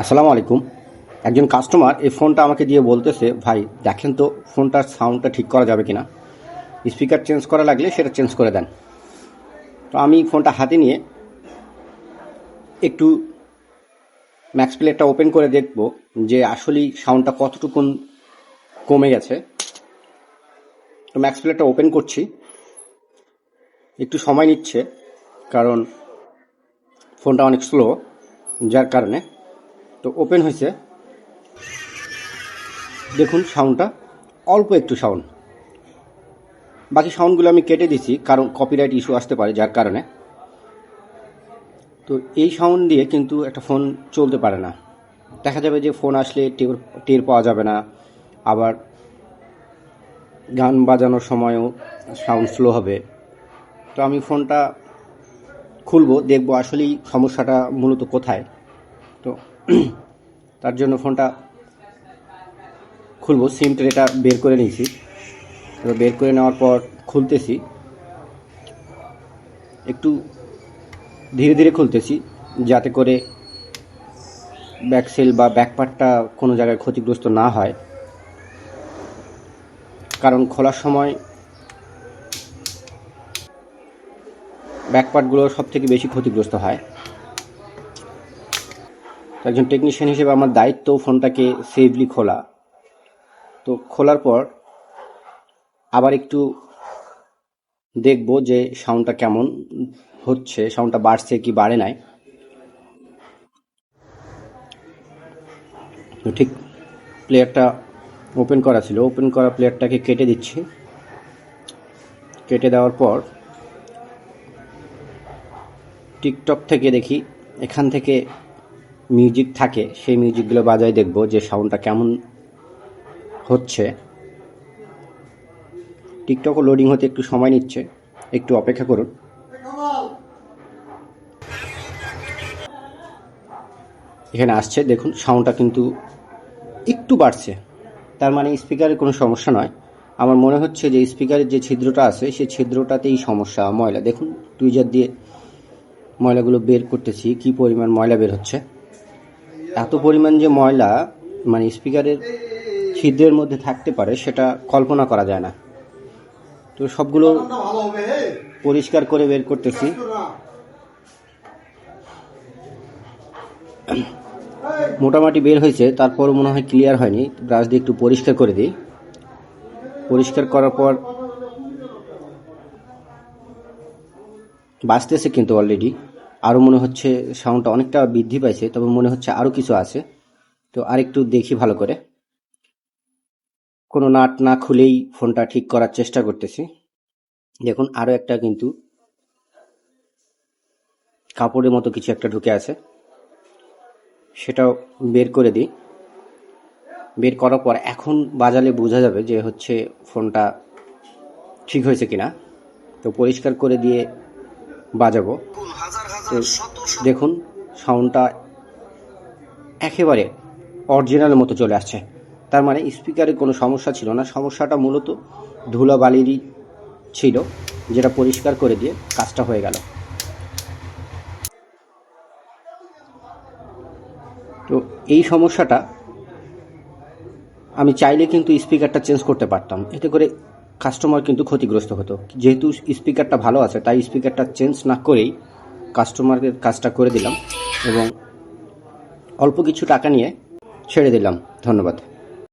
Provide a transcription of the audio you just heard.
আসসালামু আলাইকুম। একজন কাস্টমার এই ফোনটা আমাকে দিয়ে বলতেছে, ভাই দেখেন তো ফোনটার সাউন্ডটা ঠিক করা যাবে কিনা, স্পিকার চেঞ্জ করা লাগলে সেটা চেঞ্জ করে দেন। তো আমি ফোনটা হাতে নিয়ে একটু ম্যাক্স প্লেয়ারটা ওপেন করে দেখব যে আসলেই সাউন্ডটা কতটুকুন কমে গেছে। তো ম্যাক্স প্লেয়ারটা ওপেন করছি, একটু সময় নিচ্ছে কারণ ফোনটা অনেক স্লো, যার কারণে। তো ওপেন হয়েছে, দেখুন সাউন্ডটা অল্প একটু সাউন্ড, বাকি সাউন্ডগুলো আমি কেটে দিছি কারণ কপিরাইট ইস্যু আসতে পারে, যার কারণে। তো এই সাউন্ড দিয়ে কিন্তু একটা ফোন চলতে পারে না। দেখা যাবে যে ফোন আসলে টের পাওয়া যাবে না, আবার গান বাজানোর সময়ও সাউন্ড স্লো হবে। তো আমি ফোনটা খুলবো, দেখবো আসলেই সমস্যাটা মূলত কোথায়। তো তার জন্য ফোনটা খুলবো, সিম ট্রেটা বের করে নিয়েছি। তো বের করে নেওয়ার পর খুলতেছি, একটু ধীরে ধীরে খুলতেছি যাতে করে ব্যাকসেল বা ব্যাকপার্টটা কোনো জায়গায় ক্ষতিগ্রস্ত না হয়, কারণ খোলার সময় ব্যাকপার্টগুলো সব থেকে বেশি ক্ষতিগ্রস্ত হয়। একজন টেকনিশিয়ান হিসেবে আমার দায়িত্ব ফোনটাকে সেফলি খোলা। তো খোলার পর আবার একটু দেখব যে সাউন্ডটা কেমন হচ্ছে, সাউন্ডটা বাড়ছে কি বাড়ে নাই। তো ঠিক প্লেয়ারটা ওপেন করা ছিল, ওপেন করা প্লেয়ারটাকে কেটে দিচ্ছি। কেটে দেওয়ার পর টিকটক থেকে দেখি, এখান থেকে মিউজিক থাকে, সেই মিউজিকগুলো বাজায় দেখব যে সাউন্ডটা কেমন হচ্ছে। টিকটকও লোডিং হতে একটু সময় নিচ্ছে, একটু অপেক্ষা করুন। এখানে আসছে, দেখুন সাউন্ডটা কিন্তু একটু বাড়ছে, তার মানে স্পিকারের কোনো সমস্যা নয়। আমার মনে হচ্ছে যে স্পিকারের যে ছিদ্রটা আছে সেই ছিদ্রটাতেই সমস্যা। ময়লা দেখুন, টুইজার দিয়ে ময়লাগুলো বের করতেছি, কি পরিমাণ ময়লা বের হচ্ছে। এত পরিমাণ যে ময়লা মানে স্পিকারের ছিদ্রের মধ্যে থাকতে পারে সেটা কল্পনা করা যায় না। তো সবগুলো পরিষ্কার করে বের করতেছি। মোটামুটি বের হয়েছে, তারপরও মনে হয় ক্লিয়ার হয়নি। ব্রাশ দিয়ে একটু পরিষ্কার করে দিই। পরিষ্কার করার পর বাজতেছে কিন্তু অলরেডি, আরও মনে হচ্ছে সাউন্ডটা অনেকটা বৃদ্ধি পাইছে, তবে মনে হচ্ছে আরও কিছু আছে। তো আরেকটু দেখি ভালো করে। কোনো নাট না খুলেই ফোনটা ঠিক করার চেষ্টা করতেছি। দেখুন আরও একটা কিন্তু কাপড়ের মতো কিছু একটা ঢুকে আছে, সেটাও বের করে দিই। বের করার পর এখন বাজালে বোঝা যাবে যে হচ্ছে ফোনটা ঠিক হয়েছে কিনা। তো পরিষ্কার করে দিয়ে বাজাবো। তো দেখুন সাউন্ডটা একেবারে অরিজিনালের মতো চলে আসছে। তার মানে স্পিকারে কোনো সমস্যা ছিল না, সমস্যাটা মূলত ধুলাবালিরই ছিল, যেটা পরিষ্কার করে দিয়ে কাজটা হয়ে গেল। তো এই সমস্যাটা আমি চাইলে কিন্তু স্পিকারটা চেঞ্জ করতে পারতাম, এতে করে কাস্টমার কিন্তু ক্ষতিগ্রস্ত হতো। যেহেতু স্পিকারটা ভালো আছে তাই স্পিকারটা চেঞ্জ না করেই কাস্টমারের কাজটা করে দিলাম এবং অল্প কিছু টাকা নিয়ে ছেড়ে দিলাম। ধন্যবাদ।